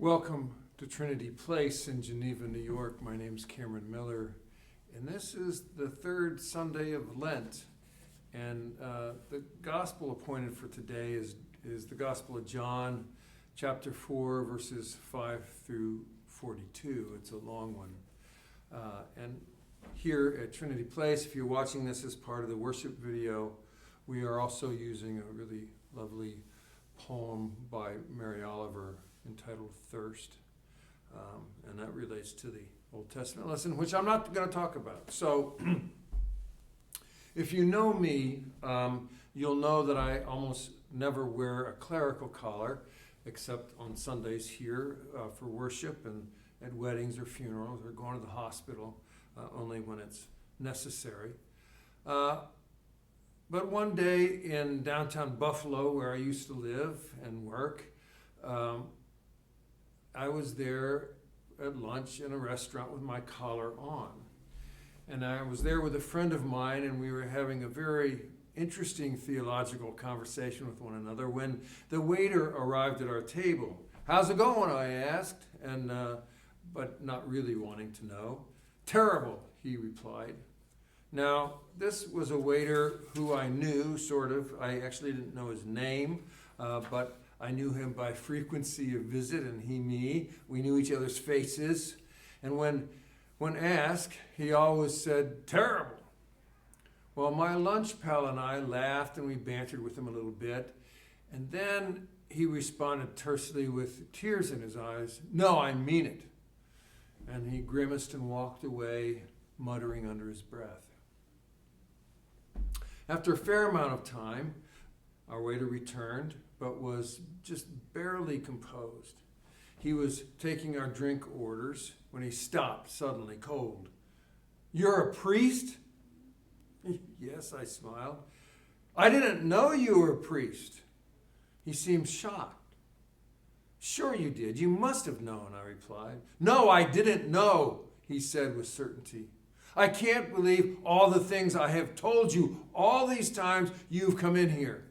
Welcome to Trinity Place in Geneva, New York. My name's Cameron Miller, and this is the third Sunday of Lent. And the gospel appointed for today is the Gospel of John, chapter 4, verses 5 through 42. It's a long one. And here at Trinity Place, if you're watching this as part of the worship video, we are also using a really lovely poem by Mary Oliver entitled Thirst. And that relates to the Old Testament lesson, which I'm not going to talk about. So if you know me, you'll know that I almost never wear a clerical collar, except on Sundays here for worship and at weddings or funerals or going to the hospital, only when it's necessary. But one day in downtown Buffalo, where I used to live and work, I was there at lunch in a restaurant with my collar on. And I was there with a friend of mine, and we were having a very interesting theological conversation with one another when the waiter arrived at our table. "How's it going?" I asked, and but not really wanting to know. "Terrible," he replied. Now, this was a waiter who I knew, sort of. I actually didn't know his name, but I knew him by frequency of visit, and he me. We knew each other's faces. And when asked, he always said, "Terrible." Well, my lunch pal and I laughed, and we bantered with him a little bit. And then he responded tersely with tears in his eyes, "No, I mean it." And he grimaced and walked away, muttering under his breath. After a fair amount of time, our waiter returned, but was just barely composed. He was taking our drink orders when he stopped suddenly, cold. "You're a priest?" "Yes," I smiled. "I didn't know you were a priest." He seemed shocked. "Sure you did. You must have known," I replied. "No, I didn't know," he said with certainty. "I can't believe all the things I have told you all these times you've come in here."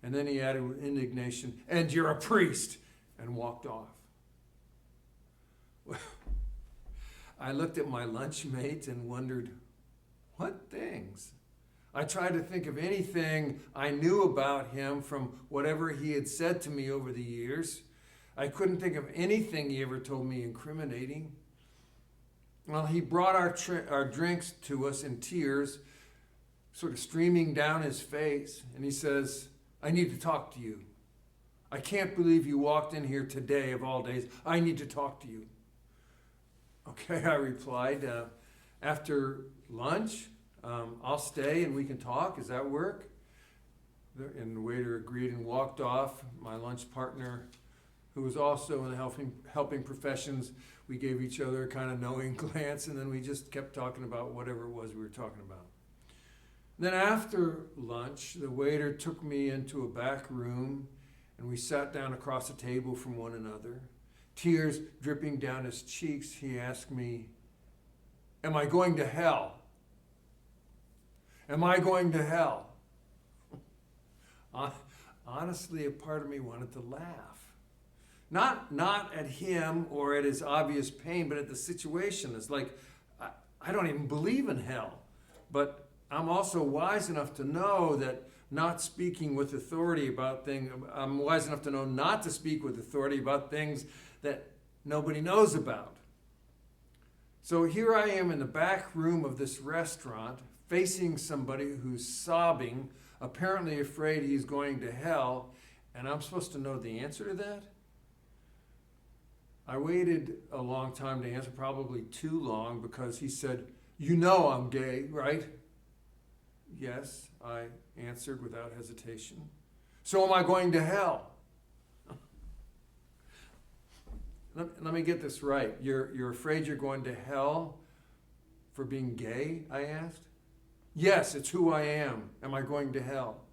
And then he added with indignation, "And you're a priest," and walked off. Well, I looked at my lunchmate and wondered, what things? I tried to think of anything I knew about him from whatever he had said to me over the years. I couldn't think of anything he ever told me incriminating. Well, he brought our drinks to us in tears, sort of streaming down his face, and he says, "I need to talk to you. I can't believe you walked in here today of all days. I need to talk to you." "Okay," I replied. "After lunch, I'll stay and we can talk. Does that work?" And the waiter agreed and walked off. My lunch partner, who was also in the helping professions, we gave each other a kind of knowing glance, and then we just kept talking about whatever it was we were talking about. Then after lunch, the waiter took me into a back room, and we sat down across the table from one another. Tears dripping down his cheeks, he asked me, "Am I going to hell? Am I going to hell?" Honestly, a part of me wanted to laugh. Not at him or at his obvious pain, but at the situation. It's like, I don't even believe in hell. But I'm also wise enough to know that not speaking with authority about things, I'm wise enough to know not to speak with authority about things that nobody knows about. So here I am in the back room of this restaurant, facing somebody who's sobbing, apparently afraid he's going to hell, and I'm supposed to know the answer to that? I waited a long time to answer, probably too long, because he said, "You know I'm gay, right?" "Yes," I answered without hesitation. "So am I going to hell?" Let me get this right. You're afraid you're going to hell for being gay, I asked. "Yes, it's who I am. Am I going to hell?"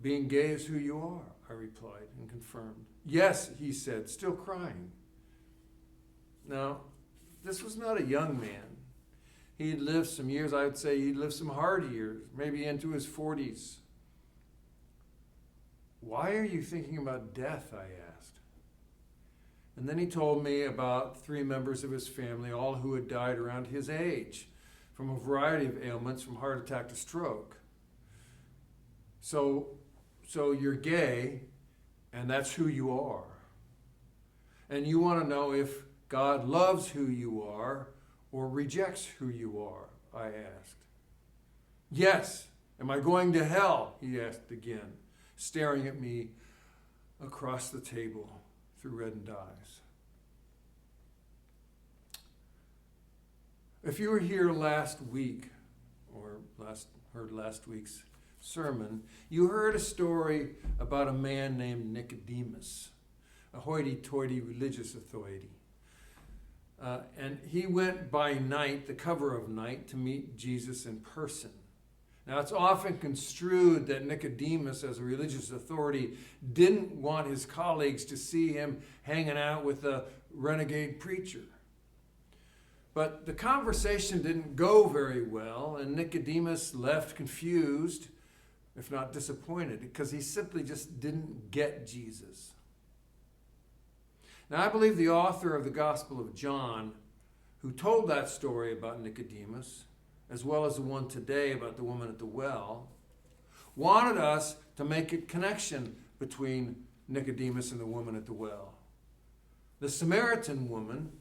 "Being gay is who you are," I replied and confirmed. "Yes," he said, still crying. Now, this was not a young man. He had lived some years, I would say he'd lived some hard years, maybe into his 40s. "Why are you thinking about death?" I asked. And then he told me about 3 members of his family, all who had died around his age from a variety of ailments, from heart attack to stroke. So you're gay, and that's who you are. And you want to know if God loves who you are or rejects who you are, I asked. Yes. Am I going to hell? He asked again, staring at me across the table through reddened eyes. If you were here last week, or heard last week's sermon, you heard a story about a man named Nicodemus, a hoity-toity religious authority. And he went by night, the cover of night, to meet Jesus in person. Now, it's often construed that Nicodemus, as a religious authority, didn't want his colleagues to see him hanging out with a renegade preacher. But the conversation didn't go very well, and Nicodemus left confused, if not disappointed, because he simply just didn't get Jesus. Now, I believe the author of the Gospel of John, who told that story about Nicodemus, as well as the one today about the woman at the well, wanted us to make a connection between Nicodemus and the woman at the well. The Samaritan woman,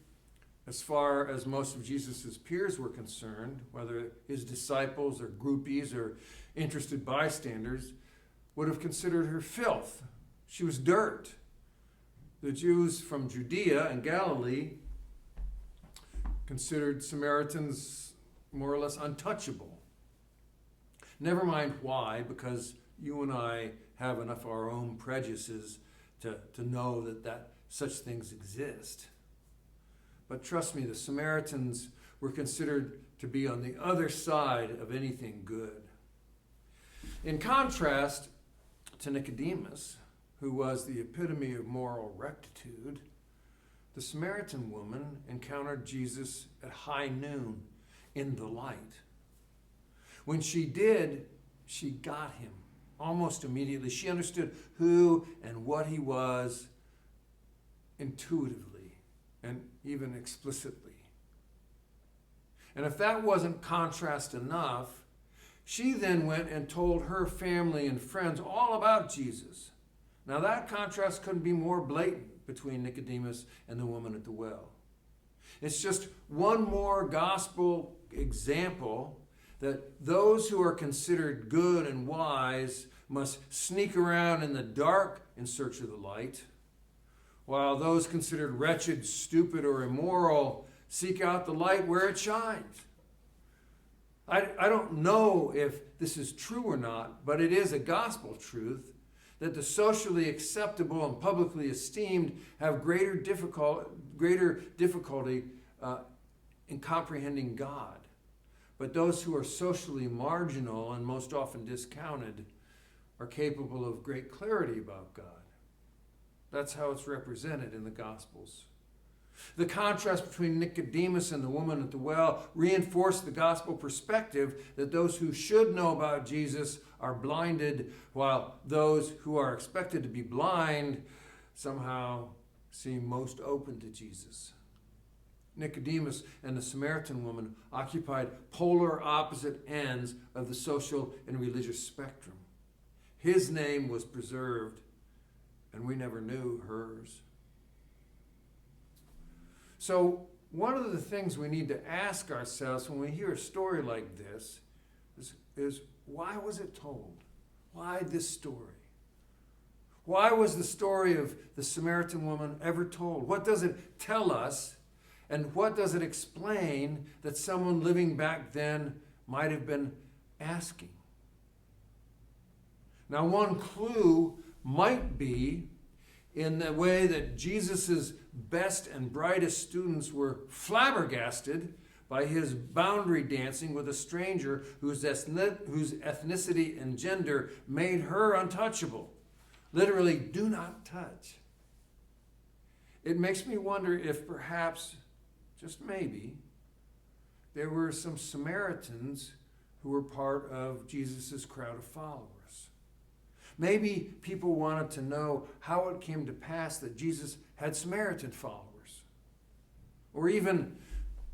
as far as most of Jesus' peers were concerned, whether his disciples or groupies or interested bystanders, would have considered her filth. She was dirt. The Jews from Judea and Galilee considered Samaritans more or less untouchable. Never mind why, because you and I have enough of our own prejudices to know that such things exist. But trust me, the Samaritans were considered to be on the other side of anything good. In contrast to Nicodemus, who was the epitome of moral rectitude, the Samaritan woman encountered Jesus at high noon in the light. When she did, she got him almost immediately. She understood who and what he was intuitively and even explicitly. And if that wasn't contrast enough, she then went and told her family and friends all about Jesus. Now that contrast couldn't be more blatant between Nicodemus and the woman at the well. It's just one more gospel example that those who are considered good and wise must sneak around in the dark in search of the light, while those considered wretched, stupid, or immoral seek out the light where it shines. I don't know if this is true or not, but it is a gospel truth that the socially acceptable and publicly esteemed have greater difficulty in comprehending God. But those who are socially marginal and most often discounted are capable of great clarity about God. That's how it's represented in the Gospels. The contrast between Nicodemus and the woman at the well reinforced the gospel perspective that those who should know about Jesus are blinded, while those who are expected to be blind somehow seem most open to Jesus. Nicodemus and the Samaritan woman occupied polar opposite ends of the social and religious spectrum. His name was preserved, and we never knew hers. So one of the things we need to ask ourselves when we hear a story like this is why was it told? Why this story? Why was the story of the Samaritan woman ever told? What does it tell us? And what does it explain that someone living back then might have been asking? Now, one clue might be in the way that Jesus' best and brightest students were flabbergasted by his boundary dancing with a stranger whose ethnicity and gender made her untouchable. Literally, do not touch. It makes me wonder if perhaps, just maybe, there were some Samaritans who were part of Jesus' crowd of followers. Maybe people wanted to know how it came to pass that Jesus had Samaritan followers. Or even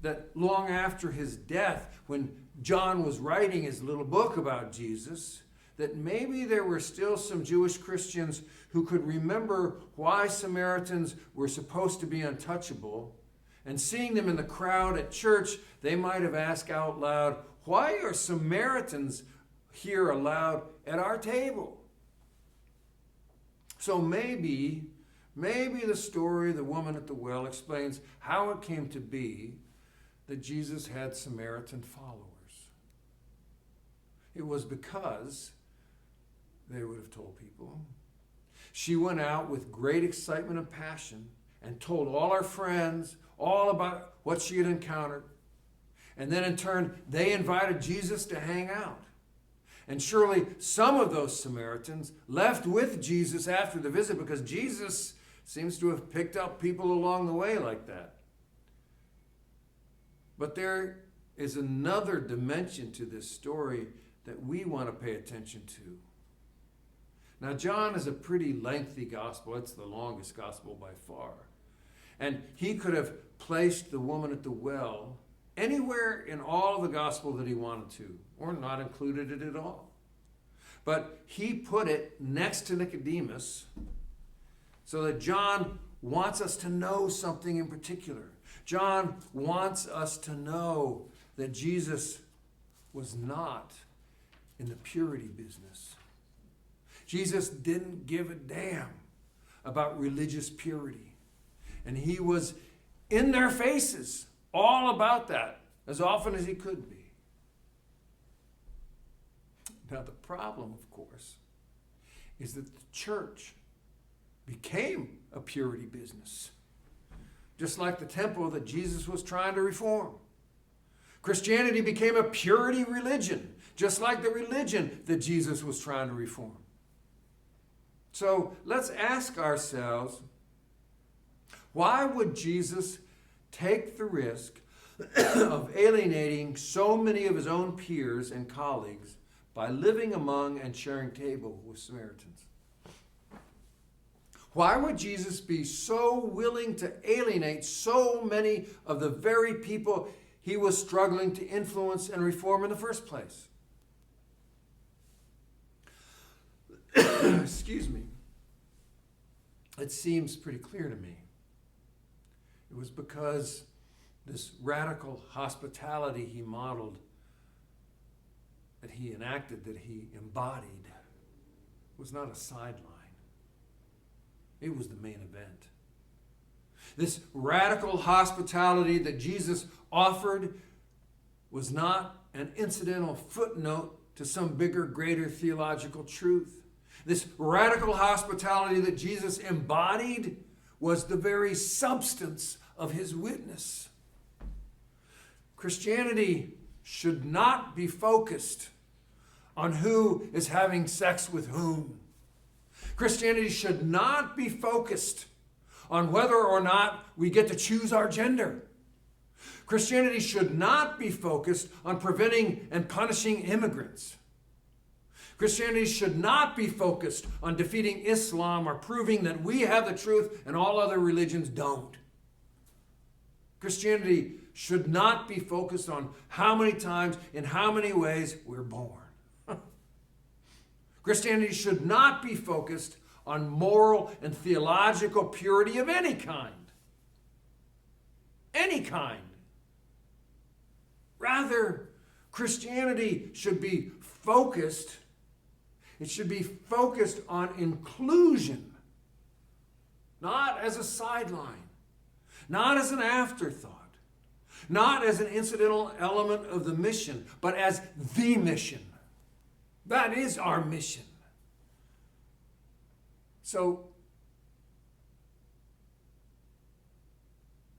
that long after his death, when John was writing his little book about Jesus, that maybe there were still some Jewish Christians who could remember why Samaritans were supposed to be untouchable. And seeing them in the crowd at church, they might have asked out loud, "Why are Samaritans here allowed at our table?" So maybe the story of the woman at the well explains how it came to be that Jesus had Samaritan followers. It was because, they would have told people, she went out with great excitement and passion and told all her friends all about what she had encountered. And then in turn, they invited Jesus to hang out. And surely some of those Samaritans left with Jesus after the visit, because Jesus seems to have picked up people along the way like that. But there is another dimension to this story that we want to pay attention to. Now, John is a pretty lengthy gospel. It's the longest gospel by far. And he could have placed the woman at the well anywhere in all of the gospel that he wanted to, or not included it at all. But he put it next to Nicodemus so that John wants us to know something in particular. John wants us to know that Jesus was not in the purity business. Jesus didn't give a damn about religious purity. And he was in their faces all about that as often as he could be. Now, the problem, of course, is that the church became a purity business, just like the temple that Jesus was trying to reform. Christianity became a purity religion, just like the religion that Jesus was trying to reform. So let's ask ourselves, why would Jesus take the risk of alienating so many of his own peers and colleagues by living among and sharing table with Samaritans? Why would Jesus be so willing to alienate so many of the very people he was struggling to influence and reform in the first place? Excuse me. It seems pretty clear to me. It was because this radical hospitality he modeled, that he enacted, that he embodied, was not a sideline. It was the main event. This radical hospitality that Jesus offered was not an incidental footnote to some bigger, greater theological truth. This radical hospitality that Jesus embodied was the very substance of his witness. Christianity should not be focused on who is having sex with whom. Christianity should not be focused on whether or not we get to choose our gender. Christianity should not be focused on preventing and punishing immigrants. Christianity should not be focused on defeating Islam or proving that we have the truth and all other religions don't. Christianity should not be focused on how many times, in how many ways we're born. Christianity should not be focused on moral and theological purity of any kind. Any kind. Rather, Christianity should be focused. It should be focused on inclusion, not as a sideline, not as an afterthought, not as an incidental element of the mission, but as the mission. That is our mission. So,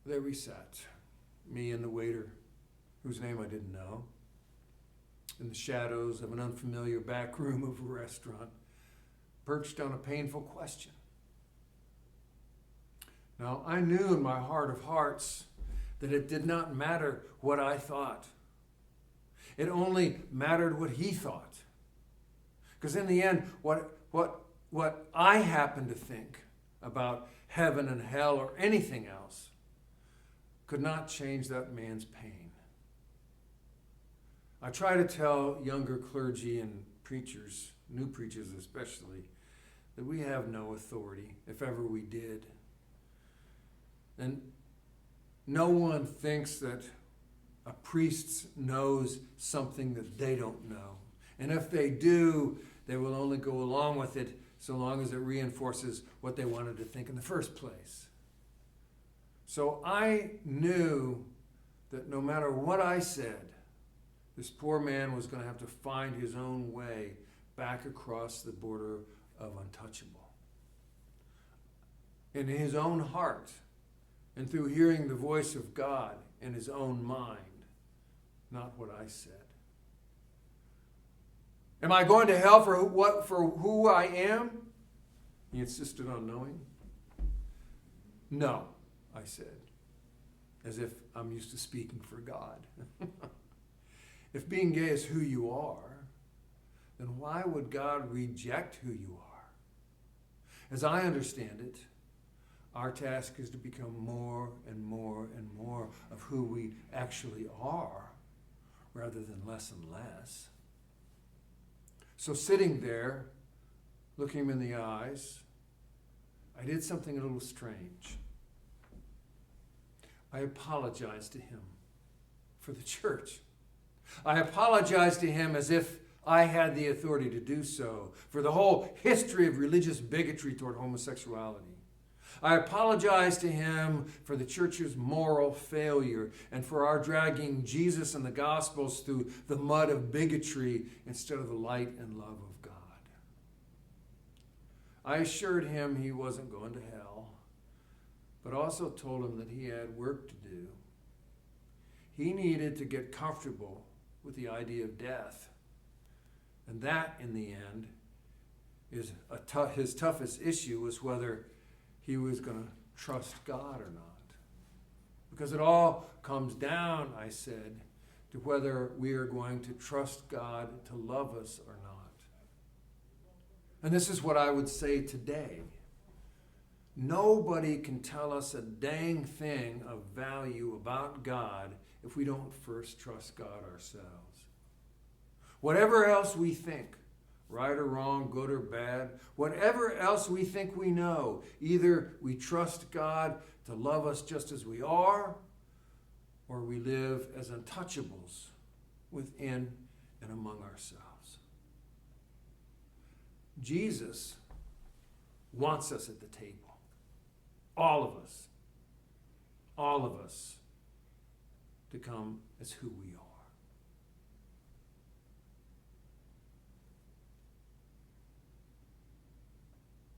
there we sat, me and the waiter, whose name I didn't know, in the shadows of an unfamiliar back room of a restaurant, perched on a painful question. Now, I knew in my heart of hearts that it did not matter what I thought. It only mattered what he thought. Because in the end, what I happen to think about heaven and hell or anything else could not change that man's pain. I try to tell younger clergy and preachers, new preachers especially, that we have no authority, if ever we did. And no one thinks that a priest knows something that they don't know. And if they do, they will only go along with it so long as it reinforces what they wanted to think in the first place. So I knew that no matter what I said, this poor man was going to have to find his own way back across the border of untouchable. In his own heart, and through hearing the voice of God in his own mind, not what I said. Am I going to hell for who I am? He insisted on knowing. No, I said, as if I'm used to speaking for God. If being gay is who you are, then why would God reject who you are? As I understand it, our task is to become more and more and more of who we actually are, rather than less and less. So sitting there, looking him in the eyes, I did something a little strange. I apologized to him for the church. I apologized to him as if I had the authority to do so for the whole history of religious bigotry toward homosexuality. I apologize to him for the church's moral failure and for our dragging Jesus and the Gospels through the mud of bigotry instead of the light and love of God. I assured him he wasn't going to hell, but also told him that he had work to do. He needed to get comfortable with the idea of death. And that, in the end, is his toughest issue, was whether he was going to trust God or not. Because it all comes down, I said, to whether we are going to trust God to love us or not. And this is what I would say today. Nobody can tell us a dang thing of value about God if we don't first trust God ourselves. Whatever else we think, right or wrong, good or bad, whatever else we think we know, either we trust God to love us just as we are, or we live as untouchables within and among ourselves. Jesus wants us at the table. All of us, to come as who we are.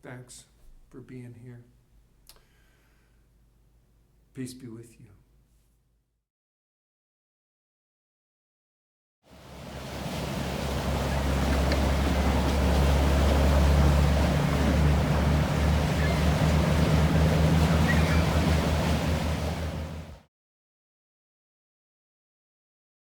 Thanks for being here. Peace be with you.